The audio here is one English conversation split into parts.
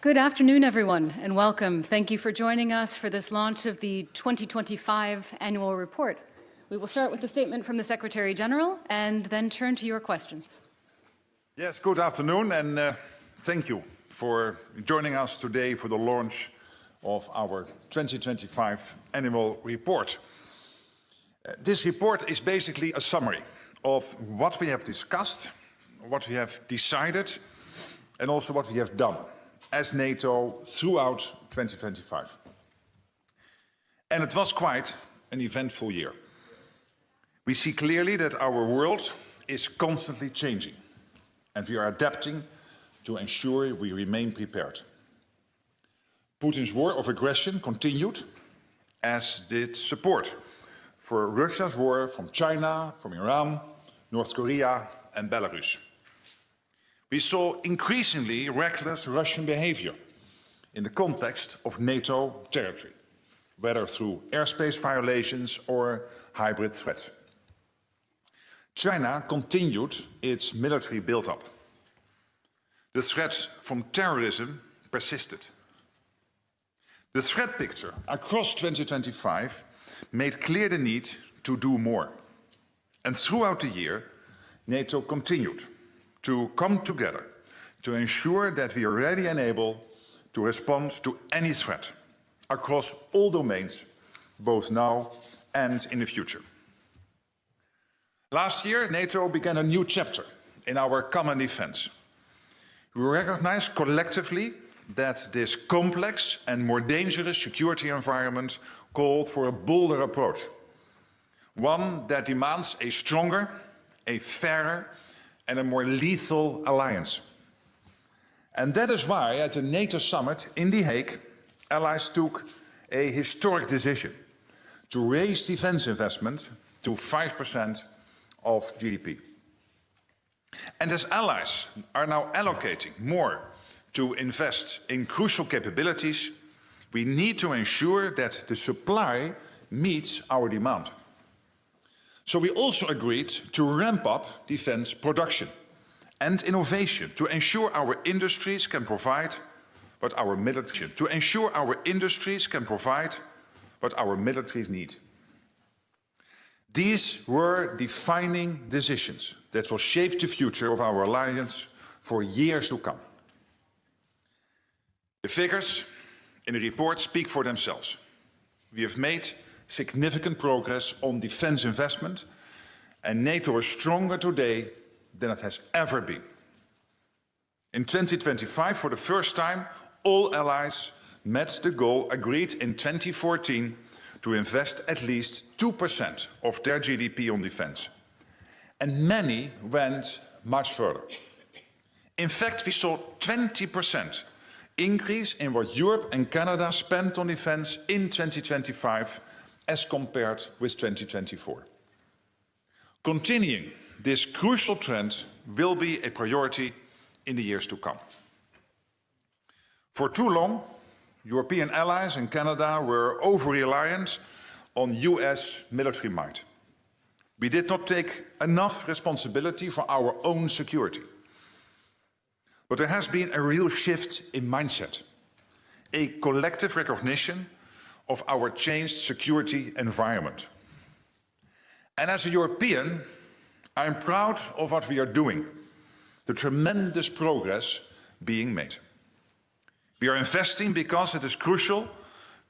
Good afternoon, everyone, and welcome. Thank you for joining us for this launch of the 2025 annual report. We will start with the statement from the Secretary General and then turn to your questions. Yes, good afternoon, and thank you for joining us today for the launch of our 2025 annual report. This report is basically a summary of what we have discussed, what we have decided, and also what we have done as NATO throughout 2025. And it was quite an eventful year. We see clearly that our world is constantly changing, and we are adapting to ensure we remain prepared. Putin's war of aggression continued, as did support for Russia's war from China, from Iran, North Korea, and Belarus. We saw increasingly reckless Russian behavior in the context of NATO territory, whether through airspace violations or hybrid threats. China continued its military build-up. The threat from terrorism persisted. The threat picture across 2025 made clear the need to do more. And throughout the year, NATO continued to come together to ensure that we are ready and able to respond to any threat across all domains, both now and in the future. Last year, NATO began a new chapter in our common defense. We recognize collectively that this complex and more dangerous security environment called for a bolder approach, one that demands a stronger, a fairer, and a more lethal alliance. And that is why at the NATO summit in The Hague, allies took a historic decision to raise defense investment to 5% of GDP. And as allies are now allocating more to invest in crucial capabilities, we need to ensure that the supply meets our demand. So we also agreed to ramp up defense production and innovation to ensure our industries can provide what our militaries need. These were defining decisions that will shape the future of our alliance for years to come. The figures in the report speak for themselves. We have made significant progress on defense investment, and NATO is stronger today than it has ever been. In 2025, for the first time, all allies met the goal agreed in 2014 to invest at least 2% of their GDP on defense. And many went much further. In fact, we saw 20% increase in what Europe and Canada spent on defense in 2025 as compared with 2024. Continuing this crucial trend will be a priority in the years to come. For too long, European allies and Canada were over-reliant on US military might. We did not take enough responsibility for our own security. But there has been a real shift in mindset, a collective recognition of our changed security environment. And as a European, I'm proud of what we are doing, the tremendous progress being made. We are investing because it is crucial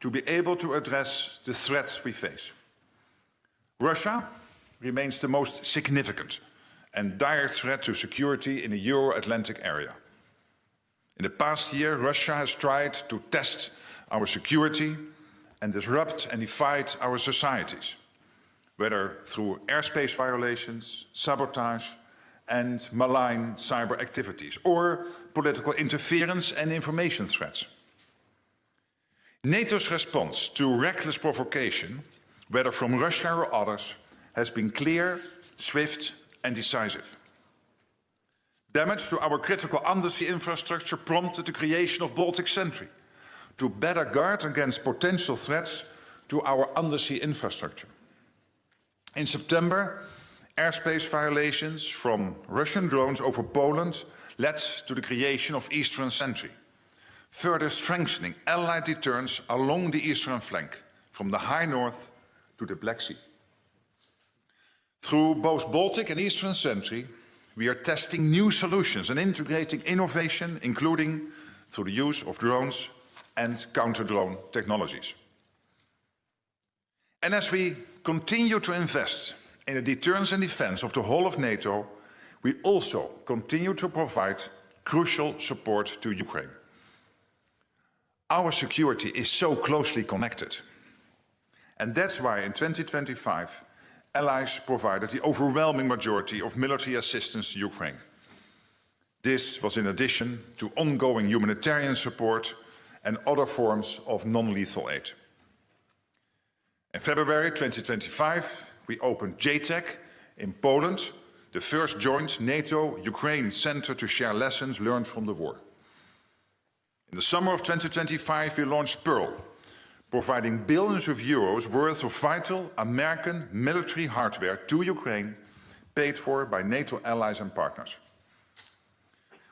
to be able to address the threats we face. Russia remains the most significant and dire threat to security in the Euro-Atlantic area. In the past year, Russia has tried to test our security and disrupt and divide our societies, whether through airspace violations, sabotage, and malign cyber activities, or political interference and information threats. NATO's response to reckless provocation, whether from Russia or others, has been clear, swift, and decisive. Damage to our critical undersea infrastructure prompted the creation of Baltic Sentry to better guard against potential threats to our undersea infrastructure. In September, airspace violations from Russian drones over Poland led to the creation of Eastern Sentry, further strengthening Allied deterrence along the eastern flank, from the high north to the Black Sea. Through both Baltic and Eastern Sentry, we are testing new solutions and integrating innovation, including through the use of drones and counter-drone technologies. And as we continue to invest in the deterrence and defense of the whole of NATO, we also continue to provide crucial support to Ukraine. Our security is so closely connected. And that's why in 2025, allies provided the overwhelming majority of military assistance to Ukraine. This was in addition to ongoing humanitarian support and other forms of non-lethal aid. In February 2025, we opened JTEC in Poland, the first joint NATO-Ukraine center to share lessons learned from the war. In the summer of 2025, we launched Pearl, providing billions of euros worth of vital American military hardware to Ukraine, paid for by NATO allies and partners.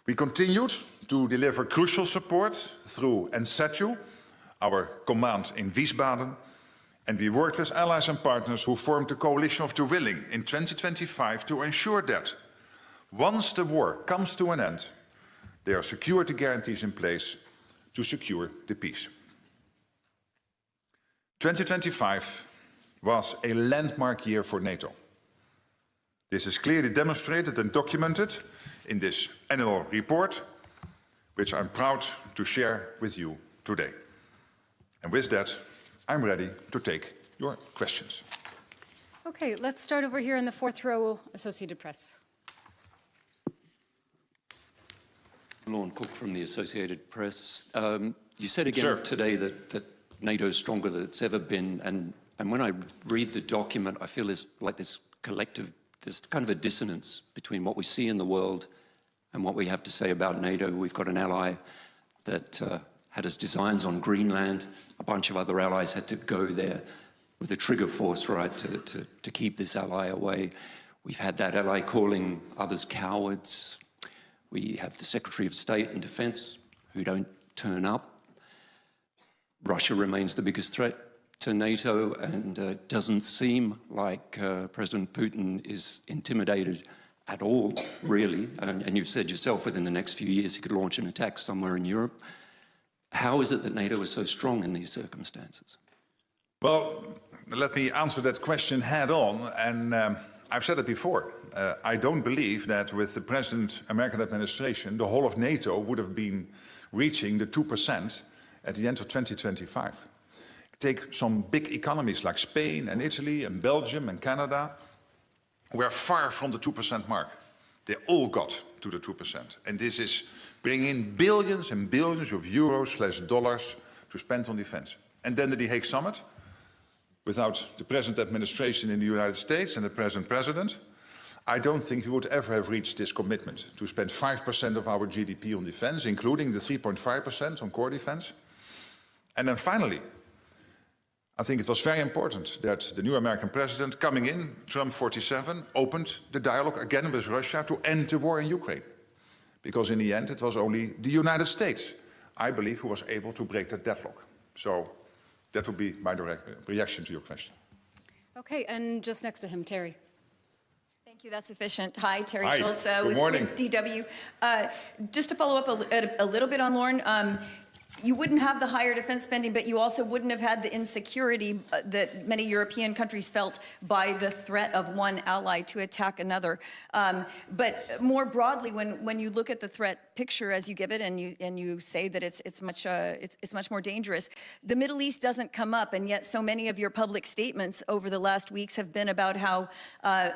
We continued to deliver crucial support through NSATU, our command in Wiesbaden, and we worked with allies and partners who formed the Coalition of the Willing in 2025 to ensure that, once the war comes to an end, there are security guarantees in place to secure the peace. 2025 was a landmark year for NATO. This is clearly demonstrated and documented in this annual report, which I'm proud to share with you today. And with that, I'm ready to take your questions. Okay, let's start over here in the fourth row, Associated Press. Lorne Cook from the Associated Press. You said again today that NATO is stronger than it's ever been, and when I read the document, I feel there's like this collective, there's kind of a dissonance between what we see in the world and what we have to say about NATO. We've got an ally that had its designs on Greenland. A bunch of other allies had to go there with a trigger force, right, to keep this ally away. We've had that ally calling others cowards. We have the Secretary of State and Defense who don't turn up. Russia remains the biggest threat to NATO, and it doesn't seem like President Putin is intimidated at all, really. And you've said yourself within the next few years he could launch an attack somewhere in Europe. How is it that NATO is so strong in these circumstances? Well, let me answer that question head on. And I've said it before. I don't believe that with the present American administration, the whole of NATO would have been reaching the 2% at the end of 2025. Take some big economies like Spain and Italy and Belgium and Canada. We're far from the 2% mark. They all got to the 2%. And this is bringing in billions and billions of euros/dollars to spend on defense. And then the Hague Summit, without the present administration in the United States and the present president, I don't think we would ever have reached this commitment to spend 5% of our GDP on defense, including the 3.5% on core defense. And then finally, I think it was very important that the new American president coming in, Trump 47, opened the dialogue again with Russia to end the war in Ukraine. Because in the end, it was only the United States, I believe, who was able to break that deadlock. So that would be my direct reaction to your question. Okay, and just next to him, Terry. Thank you, that's efficient. Hi, Terry Hi. Schultz Good morning. with DW. Just to follow up a little bit on Lauren, you wouldn't have the higher defense spending, but you also wouldn't have had the insecurity that many European countries felt by the threat of one ally to attack another. But more broadly, when you look at the threat picture as you give it, and you say that it's much more dangerous, the Middle East doesn't come up, and yet so many of your public statements over the last weeks have been about how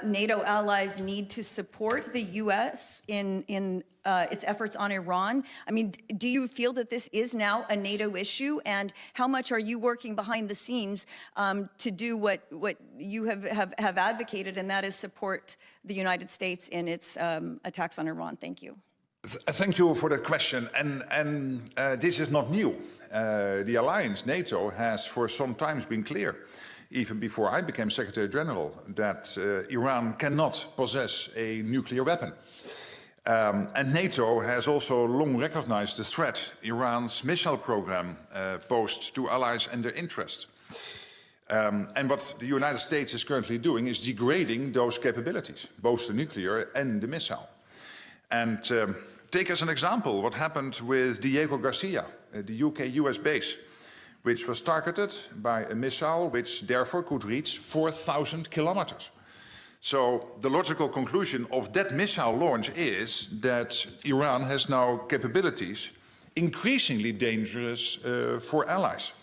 NATO allies need to support the U.S. in its efforts on Iran. I mean, do you feel that this is now a NATO issue? And how much are you working behind the scenes to do what you have advocated, and that is support the United States in its attacks on Iran? Thank you. Thank you for that question. And this is not new. The alliance, NATO, has for some time been clear, even before I became Secretary General, that Iran cannot possess a nuclear weapon. And NATO has also long recognized the threat Iran's missile program posed to allies and their interests. And what the United States is currently doing is degrading those capabilities, both the nuclear and the missile. And take as an example what happened with Diego Garcia, the UK-US base, which was targeted by a missile which therefore could reach 4,000 kilometers. So the logical conclusion of that missile launch is that Iran has now capabilities increasingly dangerous for allies.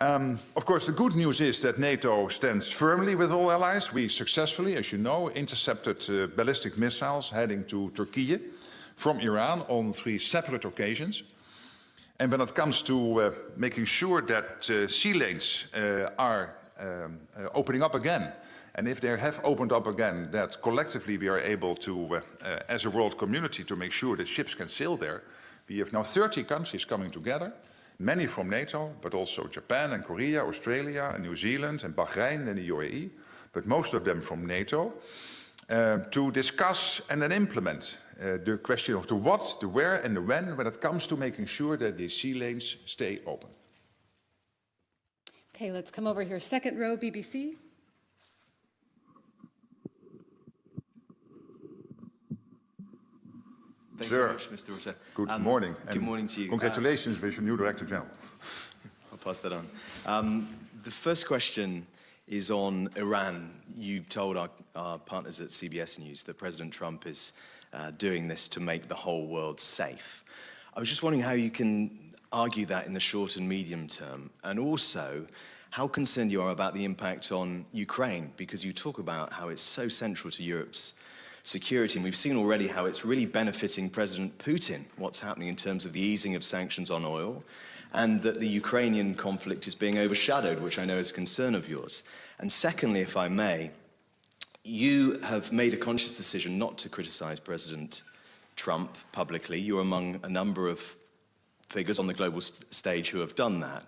Of course, the good news is that NATO stands firmly with all allies. We successfully, as you know, intercepted ballistic missiles heading to Turkey from Iran on 3 separate occasions. And when it comes to making sure that sea lanes are opening up again, and if they have opened up again, that collectively we are able to, as a world community, to make sure that ships can sail there. We have now 30 countries coming together, many from NATO, but also Japan and Korea, Australia and New Zealand and Bahrain and the UAE, but most of them from NATO, to discuss and then implement the question of the what, the where and the when it comes to making sure that these sea lanes stay open. Okay, let's come over here. Second row, BBC. Thanks very much, Mr. Rutte. Good morning. Good morning to you. Congratulations with your new Director General. I'll pass that on. The first question is on Iran. You told our partners at CBS News that President Trump is doing this to make the whole world safe. I was just wondering how you can argue that in the short and medium term, and also how concerned you are about the impact on Ukraine, because you talk about how it's so central to Europe's security, and we've seen already how it's really benefiting President Putin, what's happening in terms of the easing of sanctions on oil, and that the Ukrainian conflict is being overshadowed, which I know is a concern of yours. And secondly, if I may, you have made a conscious decision not to criticize President Trump publicly. You're among a number of figures on the global stage who have done that.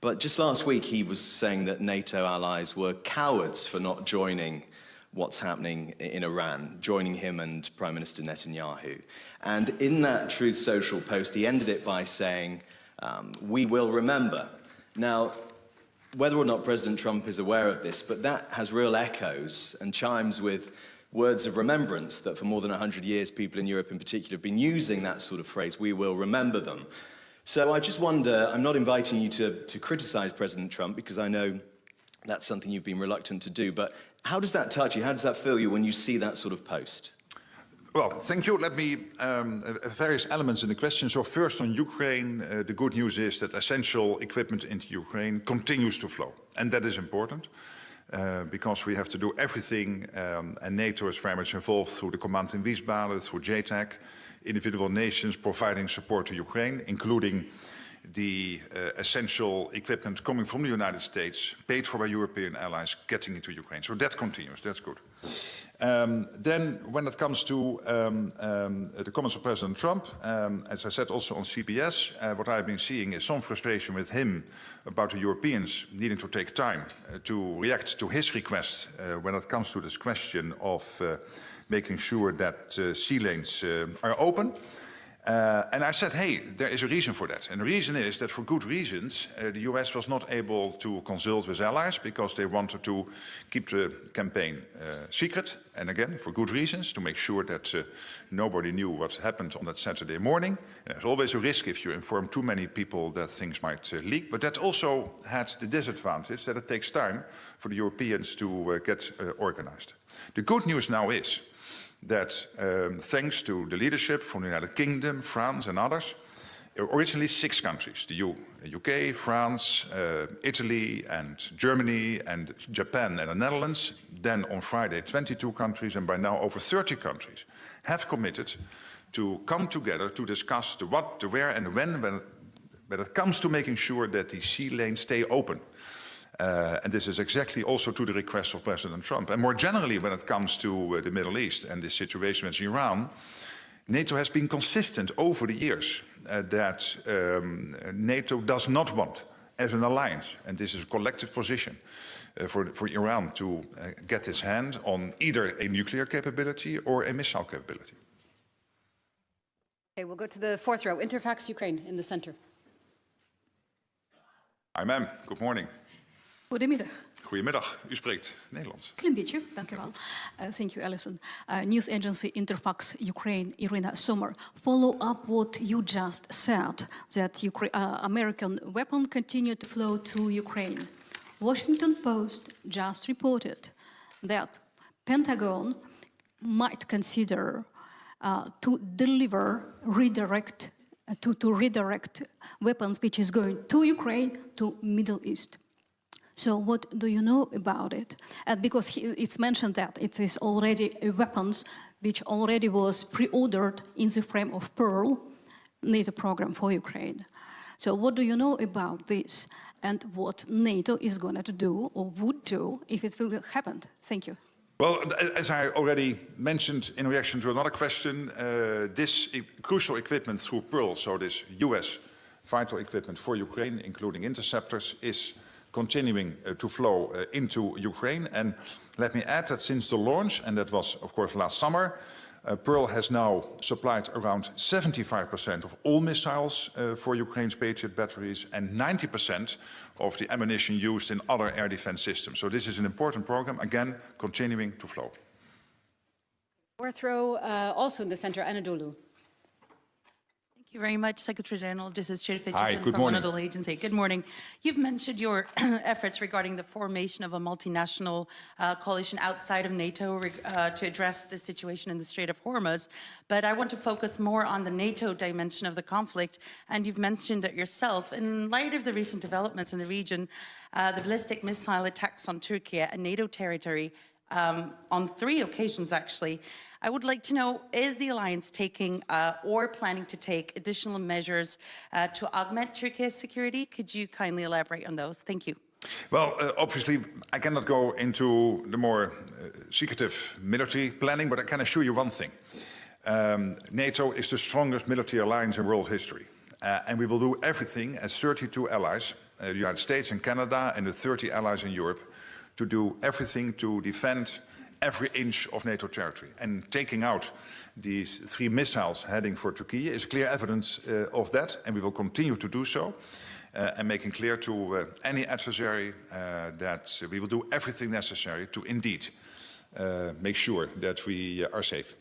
But just last week, he was saying that NATO allies were cowards for not joining what's happening in Iran, joining him and Prime Minister Netanyahu. And in that Truth Social post, he ended it by saying, we will remember. Now, whether or not President Trump is aware of this, but that has real echoes and chimes with words of remembrance that for more than 100 years, people in Europe in particular have been using that sort of phrase, we will remember them. So I just wonder, I'm not inviting you to criticize President Trump, because I know that's something you've been reluctant to do, but how does that touch you? How does that feel you when you see that sort of post? Well, thank you. Let me, various elements in the question. So first on Ukraine, the good news is that essential equipment into Ukraine continues to flow. And that is important because we have to do everything, and NATO is very much involved through the command in Wiesbaden, through JTAC, individual nations providing support to Ukraine, including the essential equipment coming from the United States, paid for by European allies, getting into Ukraine. So that continues, that's good. Then when it comes to the comments of President Trump, as I said also on CBS, what I've been seeing is some frustration with him about the Europeans needing to take time to react to his request when it comes to this question of making sure that sea lanes are open. And I said, hey, there is a reason for that. And the reason is that for good reasons, the US was not able to consult with allies because they wanted to keep the campaign secret. And again, for good reasons, to make sure that nobody knew what happened on that Saturday morning. And there's always a risk if you inform too many people that things might leak. But that also had the disadvantage that it takes time for the Europeans to get organized. The good news now is that thanks to the leadership from the United Kingdom, France and others, originally 6 countries, the UK, France, Italy and Germany and Japan and the Netherlands, then on Friday 22 countries, and by now over 30 countries have committed to come together to discuss the what, the where and the when it comes to making sure that the sea lanes stay open. And this is exactly also to the request of President Trump. And more generally, when it comes to the Middle East and the situation with Iran, NATO has been consistent over the years that NATO does not want, as an alliance, and this is a collective position, for Iran to get its hand on either a nuclear capability or a missile capability. Okay, we'll go to the fourth row. Interfax Ukraine in the center. Hi, ma'am. Good morning. Goedemiddag. Goedemiddag. U spreekt Nederlands. Klein beetje, dank u wel. Thank you, Alison. News agency Interfax Ukraine, Irina Sommer. Follow up what you just said, that American weapons continue to flow to Ukraine. Washington Post just reported that Pentagon might consider to redirect weapons which is going to Ukraine to Middle East. So what do you know about it? Because it's mentioned that it is already weapons which already was pre-ordered in the frame of Pearl, NATO program for Ukraine. So what do you know about this and what NATO is going to do or would do if it will happen? Thank you. Well, as I already mentioned in reaction to another question, this crucial equipment through Pearl, so this US vital equipment for Ukraine, including interceptors, is continuing to flow into Ukraine. And let me add that since the launch, and that was, of course, last summer, Pearl has now supplied around 75% of all missiles for Ukraine's Patriot batteries and 90% of the ammunition used in other air defense systems. So this is an important program, again, continuing to flow. Fourth row, also in the center, Anadolu. Thank you very much, Secretary General. This is Chair Hi, Fitcherton good from morning. Anadolu Agency. Good morning. You've mentioned your efforts regarding the formation of a multinational coalition outside of NATO to address the situation in the Strait of Hormuz. But I want to focus more on the NATO dimension of the conflict. And you've mentioned it yourself. In light of the recent developments in the region, the ballistic missile attacks on Turkey, a NATO territory, on 3 occasions actually, I would like to know, is the alliance taking or planning to take additional measures to augment Turkey's security? Could you kindly elaborate on those? Thank you. Well, obviously, I cannot go into the more secretive military planning, but I can assure you one thing. NATO is the strongest military alliance in world history. And we will do everything as 32 allies, the United States and Canada and the 30 allies in Europe, to do everything to defend every inch of NATO territory. And taking out these 3 missiles heading for Turkey is clear evidence of that, and we will continue to do so, and making clear to any adversary that we will do everything necessary to indeed make sure that we are safe.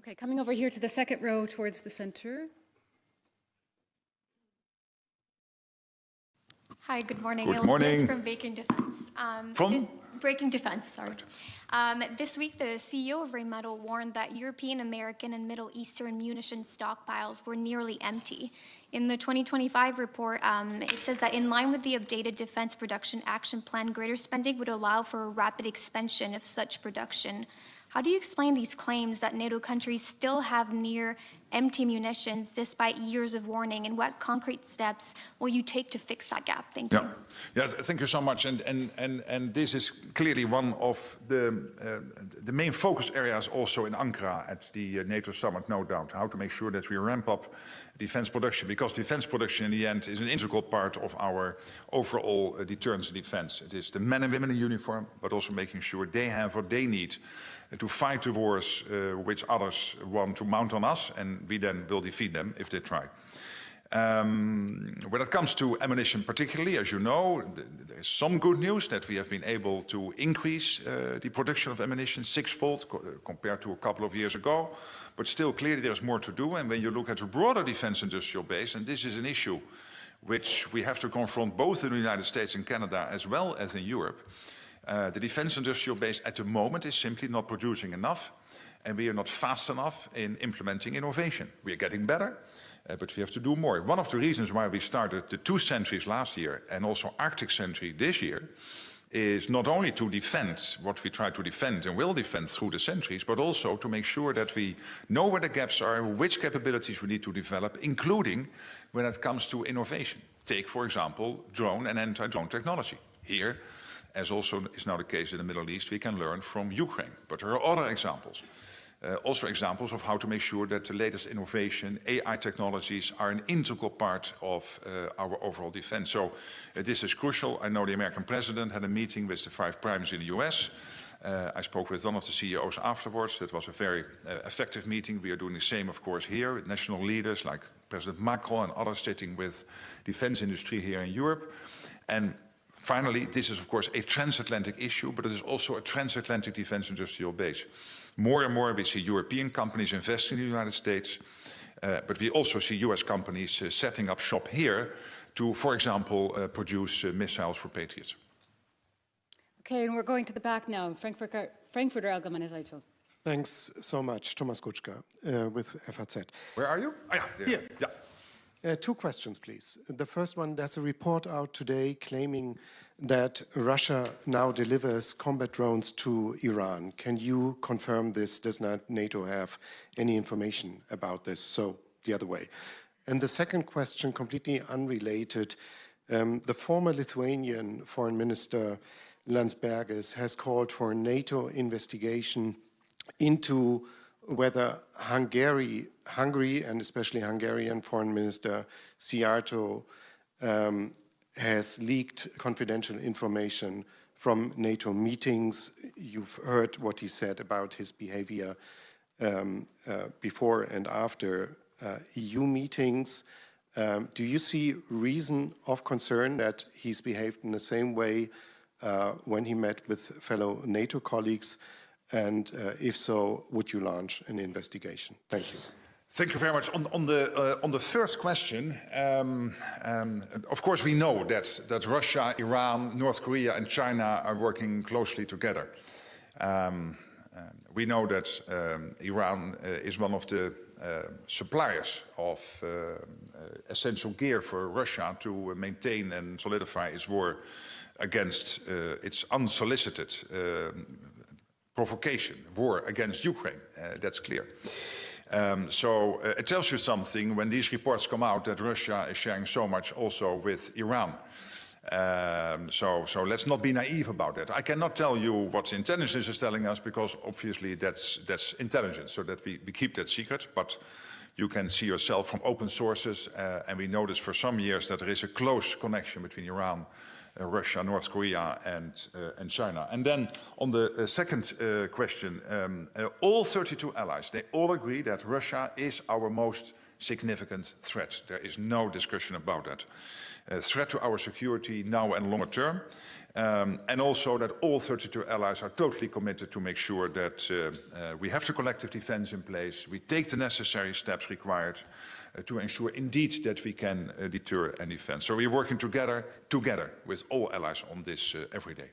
Okay, coming over here to the second row towards the center. Hi, good morning. Good morning. From Breaking Defense. Breaking Defense, sorry. This week, the CEO of Rheinmetall warned that European, American, and Middle Eastern munition stockpiles were nearly empty. In the 2025 report, it says that in line with the updated Defense Production Action Plan, greater spending would allow for a rapid expansion of such production. How do you explain these claims that NATO countries still have near empty munitions despite years of warning, and what concrete steps will you take to fix that gap? Thank you. Yeah, thank you so much. And this is clearly one of the main focus areas also in Ankara at the NATO summit, no doubt, how to make sure that we ramp up defense production, because defense production in the end is an integral part of our overall deterrence and defense. It is the men and women in uniform, but also making sure they have what they need to fight the wars which others want to mount on us, and we then will defeat them if they try. When it comes to ammunition particularly, as you know, there is some good news that we have been able to increase the production of ammunition 6-fold compared to a couple of years ago. But still, clearly there is more to do. And when you look at the broader defense industrial base, and this is an issue which we have to confront both in the United States and Canada as well as in Europe, the defense industrial base at the moment is simply not producing enough, and we are not fast enough in implementing innovation. We are getting better, but we have to do more. One of the reasons why we started the 2 sentries last year and also Arctic Sentry this year is not only to defend what we try to defend and will defend through the centuries, but also to make sure that we know where the gaps are, which capabilities we need to develop, including when it comes to innovation. Take, for example, drone and anti-drone technology. Here, as also is now the case in the Middle East, we can learn from Ukraine. But there are other examples. Also examples of how to make sure that the latest innovation, AI technologies, are an integral part of our overall defense. So this is crucial. I know the American president had a meeting with the 5 primes in the US I spoke with one of the CEOs afterwards. That was a very effective meeting. We are doing the same, of course, here with national leaders like President Macron and others sitting with defense industry here in Europe. And finally, this is, of course, a transatlantic issue, but it is also a transatlantic defense industrial base. More and more, we see European companies investing in the United States, but we also see US companies setting up shop here to, for example, produce missiles for Patriots. Okay, and we're going to the back now. Frankfurter Allgemeine Zeitung. Thanks so much, Thomas Kutschka with FAZ. Where are you? Oh, yeah, there. Here. Yeah. 2 questions, please. The first one, there's a report out today claiming that Russia now delivers combat drones to Iran. Can you confirm this? Does not NATO have any information about this? So the other way. And the second question, completely unrelated, the former Lithuanian Foreign Minister Landsbergis has called for a NATO investigation into whether Hungary and especially Hungarian Foreign Minister Szijjártó has leaked confidential information from NATO meetings. You've heard what he said about his behavior before and after EU meetings. Do you see reason of concern that he's behaved in the same way when he met with fellow NATO colleagues? And if so, would you launch an investigation? Thank you. Thank you very much. On the first question, of course we know that Russia, Iran, North Korea and China are working closely together. We know that Iran is one of the suppliers of essential gear for Russia to maintain and solidify its war against its unsolicited provocation, war against Ukraine. That's clear. So it tells you something when these reports come out that Russia is sharing so much also with Iran. So let's not be naive about that. I cannot tell you what intelligence is telling us because obviously that's intelligence, so that we keep that secret. But you can see yourself from open sources, and we noticed for some years that there is a close connection between Iran, Russia, North Korea, and China. And then on the second question, all 32 allies, they all agree that Russia is our most significant threat. There is no discussion about that. A threat to our security now and longer term, and also that all 32 allies are totally committed to make sure that we have the collective defense in place, we take the necessary steps required to ensure indeed that we can deter and defend. So we're working together with all allies on this every day.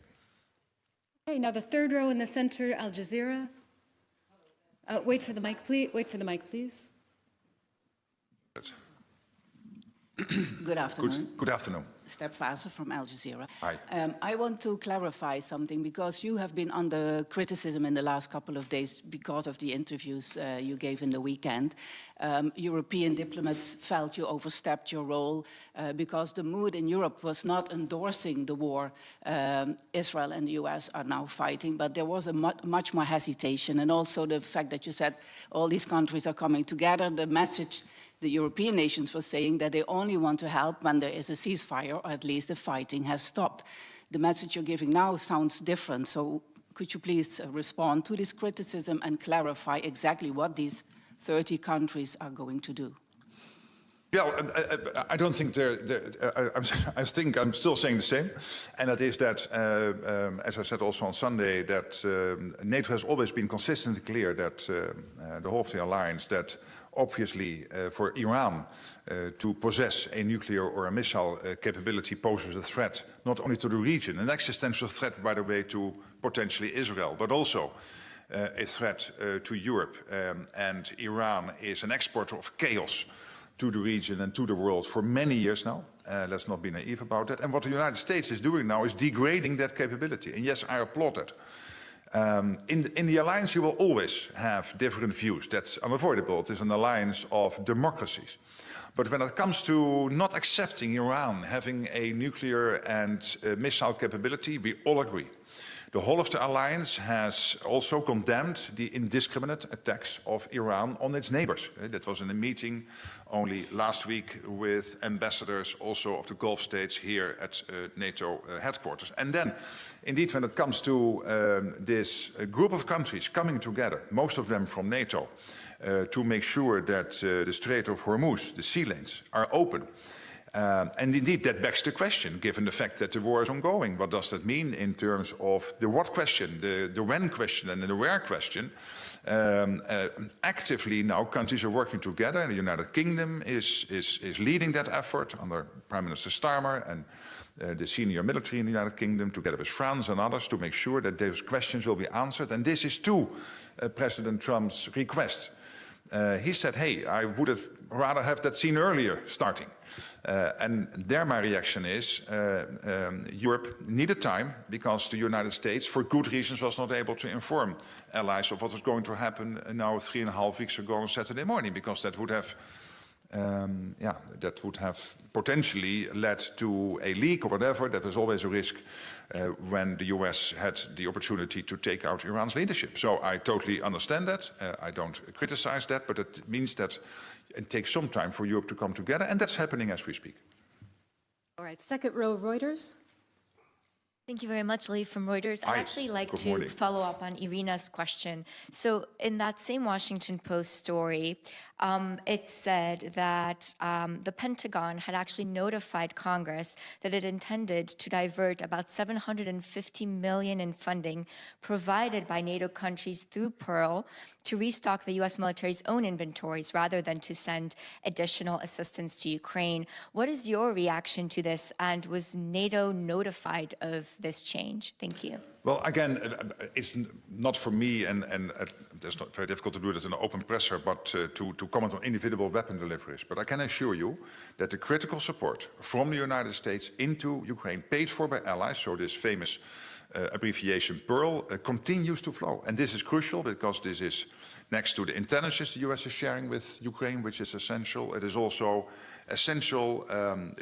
Okay, now the third row in the center, Al Jazeera. Wait for the mic, please. Wait for the mic, please. Good afternoon. Good afternoon. Step Fazer from Al Jazeera. Hi. I want to clarify something because you have been under criticism in the last couple of days because of the interviews you gave in the weekend. European diplomats felt you overstepped your role because the mood in Europe was not endorsing the war Israel and the US are now fighting, but there was a much more hesitation, and also the fact that you said all these countries are coming together. The message the European nations were saying that they only want to help when there is a ceasefire, or at least the fighting has stopped. The message you're giving now sounds different, so could you please respond to this criticism and clarify exactly what these 30 countries are going to do? Yeah, I don't think I think I'm still saying the same, and that is that, as I said also on Sunday, that NATO has always been consistently clear that the whole of the alliance, that obviously for Iran to possess a nuclear or a missile capability poses a threat not only to the region, an existential threat, by the way, to potentially Israel, but also a threat to Europe. And Iran is an exporter of chaos to the region and to the world for many years now. Let's not be naive about that. And what the United States is doing now is degrading that capability. And yes, I applaud that. In the alliance, you will always have different views. That's unavoidable. It is an alliance of democracies. But when it comes to not accepting Iran having a nuclear and missile capability, we all agree. The whole of the alliance has also condemned the indiscriminate attacks of Iran on its neighbors. That was in a meeting only last week with ambassadors also of the Gulf states here at NATO headquarters. And then, indeed, when it comes to this group of countries coming together, most of them from NATO, to make sure that the Strait of Hormuz, the sea lanes, are open. And indeed, that begs the question, given the fact that the war is ongoing. What does that mean in terms of the what question, the when question, and the where question? Actively now, countries are working together, and the United Kingdom is leading that effort under Prime Minister Starmer and the senior military in the United Kingdom, together with France and others, to make sure that those questions will be answered. And this is to President Trump's request. He said, hey, I would have rather have that seen earlier starting. And there my reaction is, Europe needed time because the United States, for good reasons, was not able to inform allies of what was going to happen now 3.5 weeks ago on Saturday morning, because that would have that would have potentially led to a leak or whatever. That was always a risk when the US had the opportunity to take out Iran's leadership. So I totally understand that. I don't criticize that, but it means that it takes some time for Europe to come together, and that's happening as we speak. All right, second row, Reuters. Thank you very much, Lee from Reuters. I'd actually like to follow up on Irina's question. So in that same Washington Post story, it said that the Pentagon had actually notified Congress that it intended to divert about $750 million in funding provided by NATO countries through Pearl to restock the U.S. military's own inventories rather than to send additional assistance to Ukraine. What is your reaction to this, and was NATO notified of this change? Thank you. Well, again, it's not for me, and it's not very difficult to do this in an open presser, but to comment on individual weapon deliveries. But I can assure you that the critical support from the United States into Ukraine, paid for by allies, so this famous abbreviation PEARL, continues to flow. And this is crucial because this is next to the intelligence the US is sharing with Ukraine, which is essential. It is also essential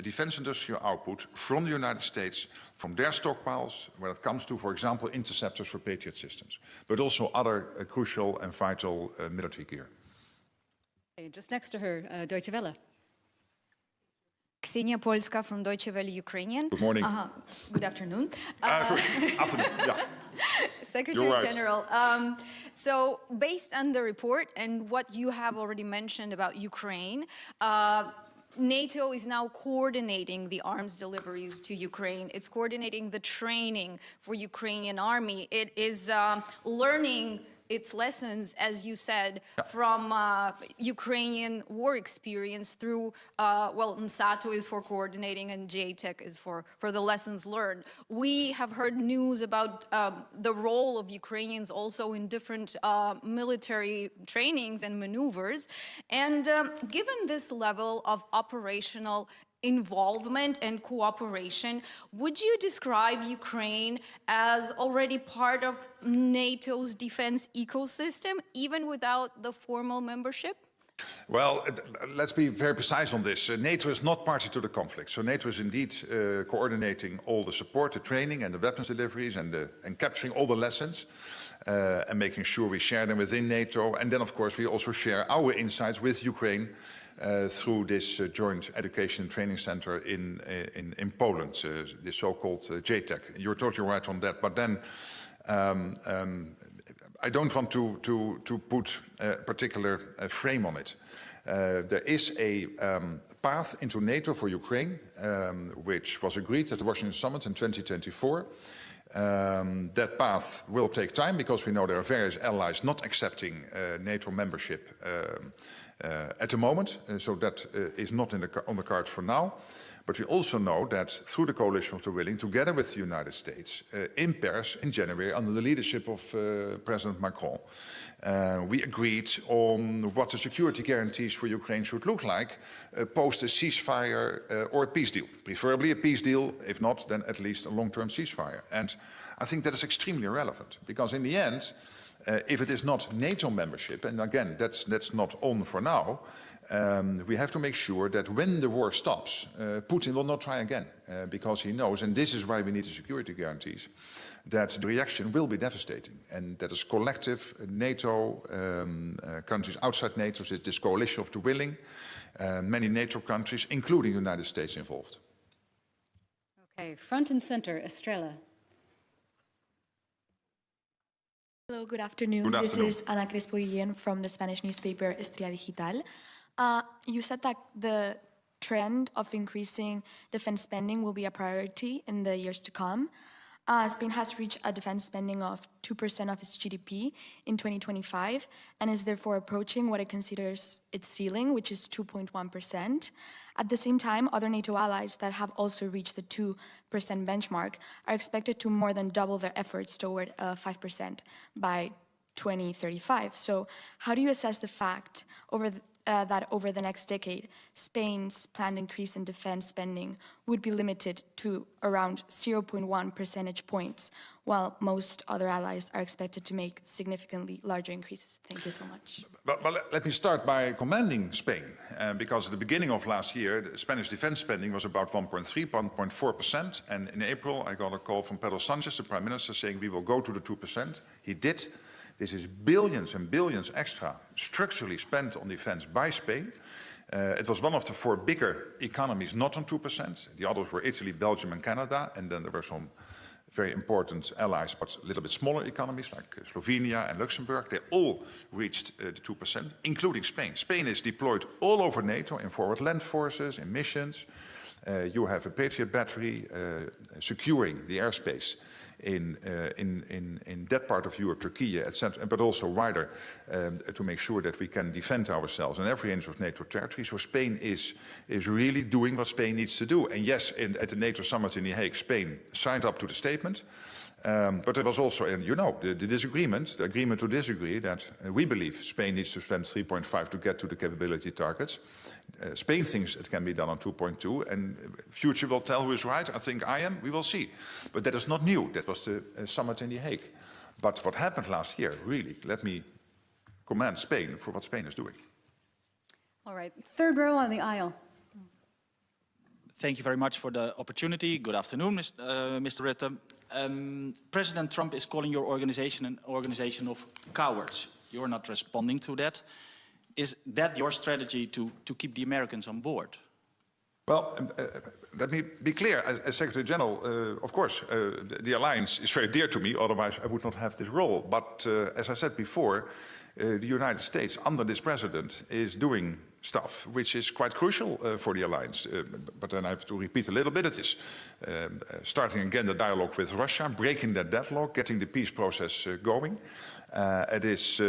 defense industrial output from the United States, from their stockpiles, when it comes to, for example, interceptors for Patriot systems, but also other crucial and vital military gear. Okay, just next to her, Deutsche Welle. Ksenia Polska from Deutsche Welle Ukrainian. Good morning. Good afternoon. Sorry, afternoon, yeah. Secretary General, so based on the report and what you have already mentioned about Ukraine, NATO is now coordinating the arms deliveries to Ukraine. It's coordinating the training for Ukrainian army. It is learning its lessons, as you said, from Ukrainian war experience through, well, NSATO is for coordinating and JTEC is for the lessons learned. We have heard news about the role of Ukrainians also in different military trainings and maneuvers. And given this level of operational involvement and cooperation, would you describe Ukraine as already part of NATO's defense ecosystem, even without the formal membership? Well, let's be very precise on this. NATO is not party to the conflict. So NATO is indeed coordinating all the support, the training and the weapons deliveries and capturing all the lessons and making sure we share them within NATO. And then, of course, we also share our insights with Ukraine through this joint education and training center in Poland, the so-called JTEC. You're totally right on that. But then I don't want to put a particular frame on it. There is a path into NATO for Ukraine, which was agreed at the Washington Summit in 2024. That path will take time because we know there are various allies not accepting NATO membership at the moment, so that is not on the cards for now. But we also know that through the Coalition of the Willing, together with the United States, in Paris in January, under the leadership of President Macron, we agreed on what the security guarantees for Ukraine should look like post a ceasefire or a peace deal. Preferably a peace deal, if not, then at least a long-term ceasefire. And I think that is extremely relevant, because in the end, if it is not NATO membership, and again, that's not on for now, we have to make sure that when the war stops, Putin will not try again, because he knows, and this is why we need the security guarantees, that the reaction will be devastating, and that is collective NATO, countries outside NATO, so this coalition of the willing, many NATO countries, including the United States, involved. Okay, front and center, Estrella. Hello, good afternoon. Good afternoon. This is Ana Crespo Guillén from the Spanish newspaper Estrella Digital. You said that the trend of increasing defense spending will be a priority in the years to come. Spain has reached a defense spending of 2% of its GDP in 2025 and is therefore approaching what it considers its ceiling, which is 2.1%. At the same time, other NATO allies that have also reached the 2% benchmark are expected to more than double their efforts toward 5% by 2035. So how do you assess the fact that over the next decade, Spain's planned increase in defense spending would be limited to around 0.1 percentage points, while most other allies are expected to make significantly larger increases? Thank you so much. But let me start by commending Spain, because at the beginning of last year, the Spanish defense spending was about 1.3, 1.4%, and in April I got a call from Pedro Sanchez, the Prime Minister, saying we will go to the 2%. He did. This is billions and billions extra structurally spent on defense by Spain. It was one of the 4 bigger economies not on 2%. The others were Italy, Belgium, and Canada. And then there were some very important allies, but a little bit smaller economies like Slovenia and Luxembourg. They all reached the 2%, including Spain. Spain is deployed all over NATO in forward land forces, in missions. You have a Patriot battery securing the airspace in that part of Europe, Turkey, etc., but also wider, to make sure that we can defend ourselves on every inch of NATO territory. So Spain is really doing what Spain needs to do. And yes, at the NATO summit in The Hague, Spain signed up to the statement. But there was also, and you know, the disagreement, the agreement to disagree, that we believe Spain needs to spend 3.5 to get to the capability targets. Spain thinks it can be done on 2.2, and future will tell who is right. I think I am. We will see. But that is not new. That was the summit in The Hague. But what happened last year, really, let me commend Spain for what Spain is doing. All right, third row on the aisle. Thank you very much for the opportunity. Good afternoon, Mr. Rutte. President Trump is calling your organization an organization of cowards. You're not responding to that. Is that your strategy to keep the Americans on board? Well, let me be clear. As Secretary General, of course, the alliance is very dear to me, otherwise I would not have this role. But as I said before, the United States, under this president, is doing stuff which is quite crucial for the alliance. But then I have to repeat a little bit. It is starting again the dialogue with Russia, breaking that deadlock, getting the peace process going. It is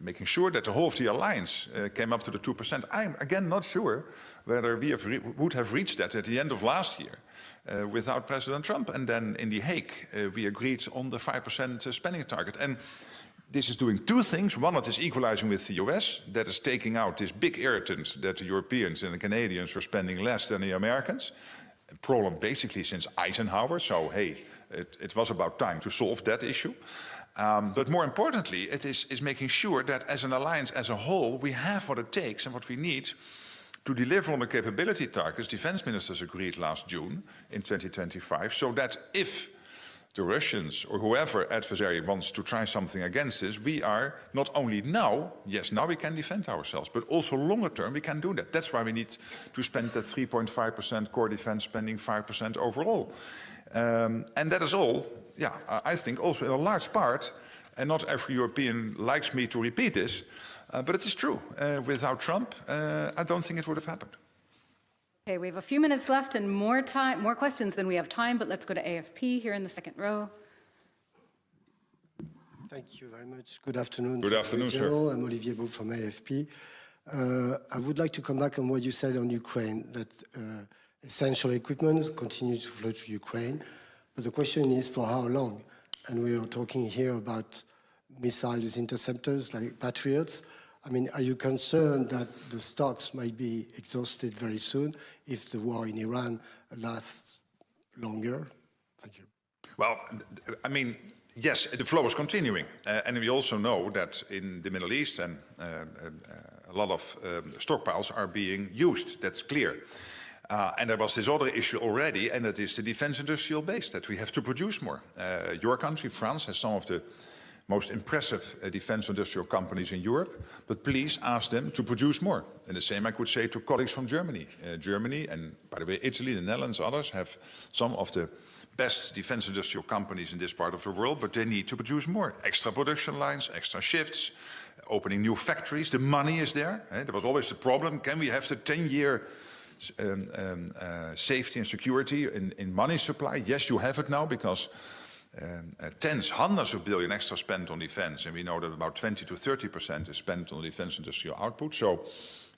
making sure that the whole of the alliance came up to the 2%. I'm again not sure whether we would have reached that at the end of last year without President Trump. And then in The Hague, we agreed on the 5% spending target. And this is doing 2 things. One, it is equalizing with the US. That is taking out this big irritant that the Europeans and the Canadians were spending less than the Americans. A problem basically since Eisenhower. So, hey, it was about time to solve that issue. But more importantly, it is making sure that as an alliance as a whole, we have what it takes and what we need to deliver on the capability targets defense ministers agreed last June in 2025, so that if the Russians or whoever adversary wants to try something against us, we are not only now, yes, now we can defend ourselves, but also longer term we can do that. That's why we need to spend that 3.5% core defense spending, 5% overall. And that is all, yeah, I think also in a large part, and not every European likes me to repeat this, but it is true. Without Trump, I don't think it would have happened. Okay, we have a few minutes left and more questions than we have time, but let's go to AFP here in the second row. Thank you very much. Good afternoon. Good afternoon, sir. I'm Olivier Beau from AFP. I would like to come back on what you said on Ukraine, that essential equipment continues to flow to Ukraine. But the question is for how long? And we are talking here about missiles interceptors like Patriots. I mean, are you concerned that the stocks might be exhausted very soon if the war in Iran lasts longer? Thank you. Well, I mean, yes, the flow is continuing. And we also know that in the Middle East and a lot of stockpiles are being used. That's clear. And there was this other issue already, and that is the defense industrial base, that we have to produce more. Your country, France, has some of the most impressive defense industrial companies in Europe, but please ask them to produce more. And the same I could say to colleagues from Germany. Germany, and by the way, Italy, the Netherlands, others have some of the best defense industrial companies in this part of the world, but they need to produce more. Extra production lines, extra shifts, opening new factories. The money is there. There was always the problem, can we have the 10-year safety and security in money supply? Yes, you have it now, because tens, hundreds of billion extra spent on defense, and we know that about 20 to 30% is spent on defense industrial output. So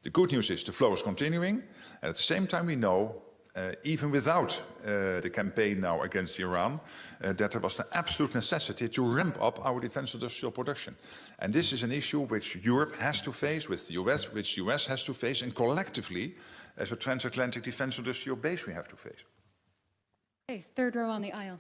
the good news is the flow is continuing, and at the same time we know, even without the campaign now against Iran, that there was the absolute necessity to ramp up our defense industrial production. And this is an issue which Europe has to face with the US, which the US has to face, and collectively, as a transatlantic defense industrial base, we have to face. Okay, third row on the aisle.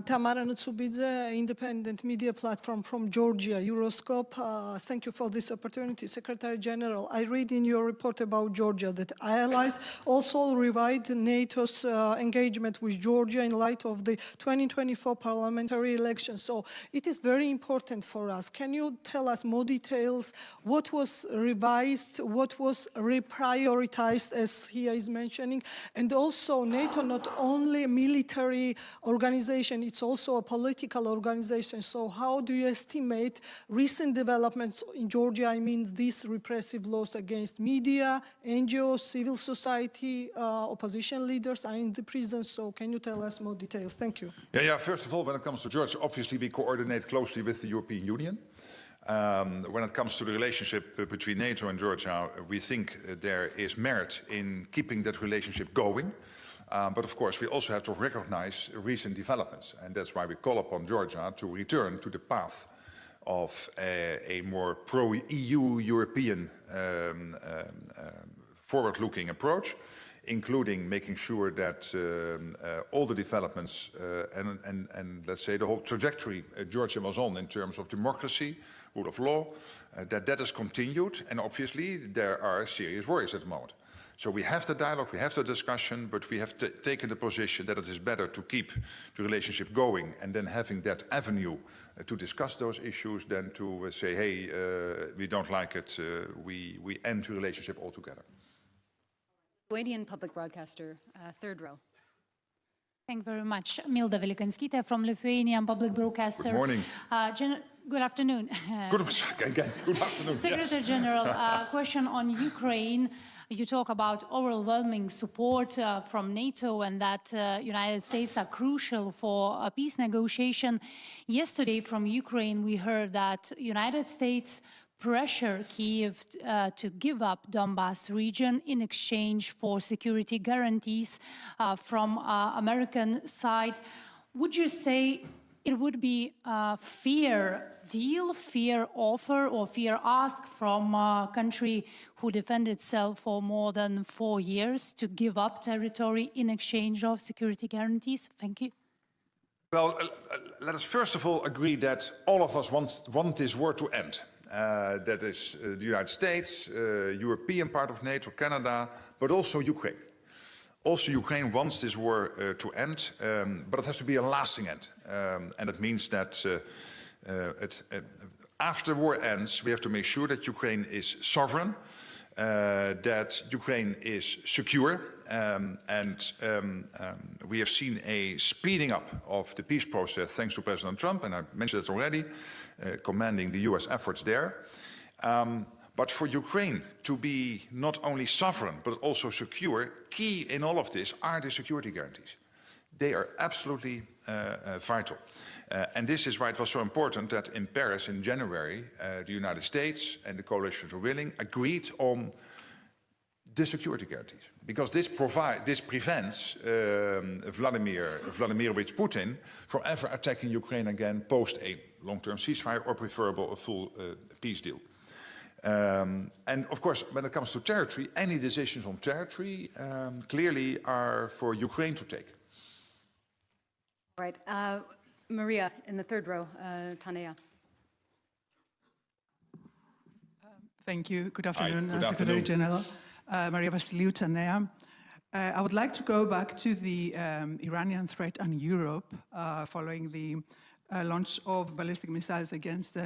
Tamara Nutsubidze, independent media platform from Georgia, Euroscope. Thank you for this opportunity. Secretary General, I read in your report about Georgia that allies also revived NATO's engagement with Georgia in light of the 2024 parliamentary elections. So it is very important for us. Can you tell us more details? What was revised? What was reprioritized, as he is mentioning? And also, NATO not only a military organization, it's also a political organization. So how do you estimate recent developments in Georgia? I mean, these repressive laws against media, NGOs, civil society, opposition leaders are in the prison. So can you tell us more detail? Thank you. Yeah. First of all, when it comes to Georgia, obviously we coordinate closely with the European Union. When it comes to the relationship between NATO and Georgia, we think there is merit in keeping that relationship going. But of course, we also have to recognize recent developments, and that's why we call upon Georgia to return to the path of a more pro-EU European forward-looking approach, including making sure that all the developments and let's say the whole trajectory Georgia was on in terms of democracy, rule of law, that is continued, and obviously there are serious worries at the moment. So we have the dialogue, we have the discussion, but we have taken the position that it is better to keep the relationship going and then having that avenue to discuss those issues than to say, hey, we don't like it, we end the relationship altogether. Lithuanian public broadcaster, third row. Thank you very much. Milda Velikanskite from Lithuanian Public Broadcaster. Good morning. Good afternoon. Good afternoon. Secretary General, question on Ukraine. You talk about overwhelming support from NATO and that United States are crucial for a peace negotiation. Yesterday from Ukraine, we heard that United States pressure Kyiv to give up Donbas region in exchange for security guarantees from American side. Would you say it would be a fair deal, fair offer, or fair ask from a country who defended itself for more than 4 years to give up territory in exchange of security guarantees? Thank you. Well, let us first of all agree that all of us want this war to end. That is the United States, European part of NATO, Canada, but also Ukraine. Also, Ukraine wants this war to end, but it has to be a lasting end. And it means that after the war ends, we have to make sure that Ukraine is sovereign, that Ukraine is secure, and we have seen a speeding up of the peace process thanks to President Trump, and I mentioned it already, commending the US efforts there. But for Ukraine to be not only sovereign, but also secure, key in all of this are the security guarantees. They are absolutely vital. And this is why it was so important that in Paris in January, the United States and the coalition for willing agreed on the security guarantees. Because this prevents Vladimirovich Putin from ever attacking Ukraine again post a long-term ceasefire or preferable a full peace deal. And of course, when it comes to territory, any decisions on territory clearly are for Ukraine to take. All right, Maria in the third row, Tanea. Thank you. Good afternoon, Good Secretary afternoon. General. Maria Vassiliou Tanea. I would like to go back to the Iranian threat on Europe following the launch of ballistic missiles against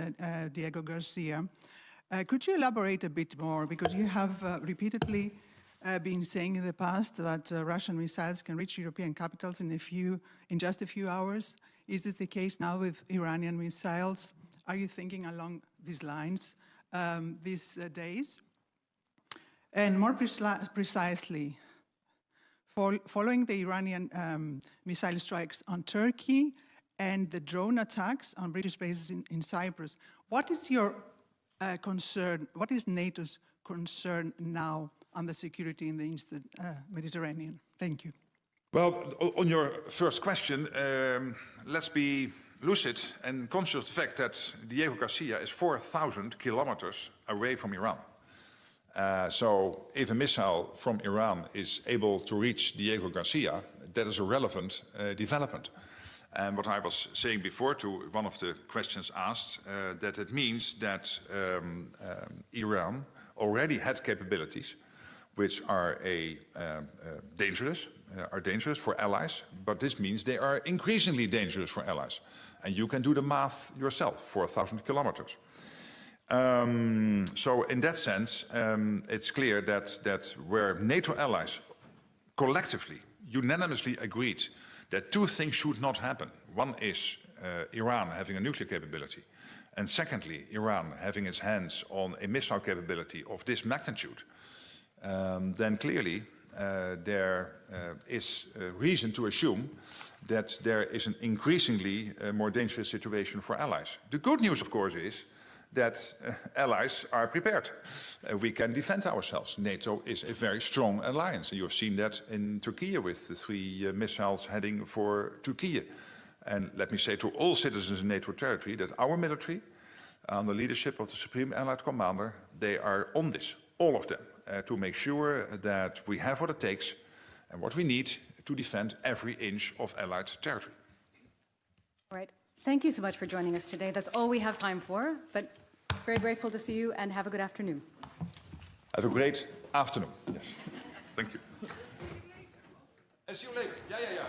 Diego Garcia. Could you elaborate a bit more? Because you have repeatedly been saying in the past that Russian missiles can reach European capitals in just a few hours. Is this the case now with Iranian missiles? Are you thinking along these lines these days? And more precisely, following the Iranian missile strikes on Turkey and the drone attacks on British bases in Cyprus, what is your concern? What is NATO's concern now on the security in the Eastern Mediterranean? Thank you. Well, on your first question, let's be lucid and conscious of the fact that Diego Garcia is 4,000 kilometers away from Iran. So if a missile from Iran is able to reach Diego Garcia, that is a relevant development. And what I was saying before to one of the questions asked, that it means that Iran already had capabilities which are dangerous for allies, but this means they are increasingly dangerous for allies. And you can do the math yourself, 4,000 kilometers. So in that sense, it's clear that where NATO allies collectively, unanimously agreed that two things should not happen. One is Iran having a nuclear capability, and secondly, Iran having its hands on a missile capability of this magnitude, then clearly there is reason to assume that there is an increasingly more dangerous situation for allies. The good news, of course, is that allies are prepared. We can defend ourselves. NATO is a very strong alliance. And you have seen that in Turkey with the 3 missiles heading for Turkey. And let me say to all citizens in NATO territory that our military, under the leadership of the Supreme Allied Commander, they are on this, all of them, to make sure that we have what it takes and what we need to defend every inch of Allied territory. All right. Thank you so much for joining us today. That's all we have time for, but very grateful to see you and have a good afternoon. Have a great afternoon. Yes. Thank you. And see you later. Yeah.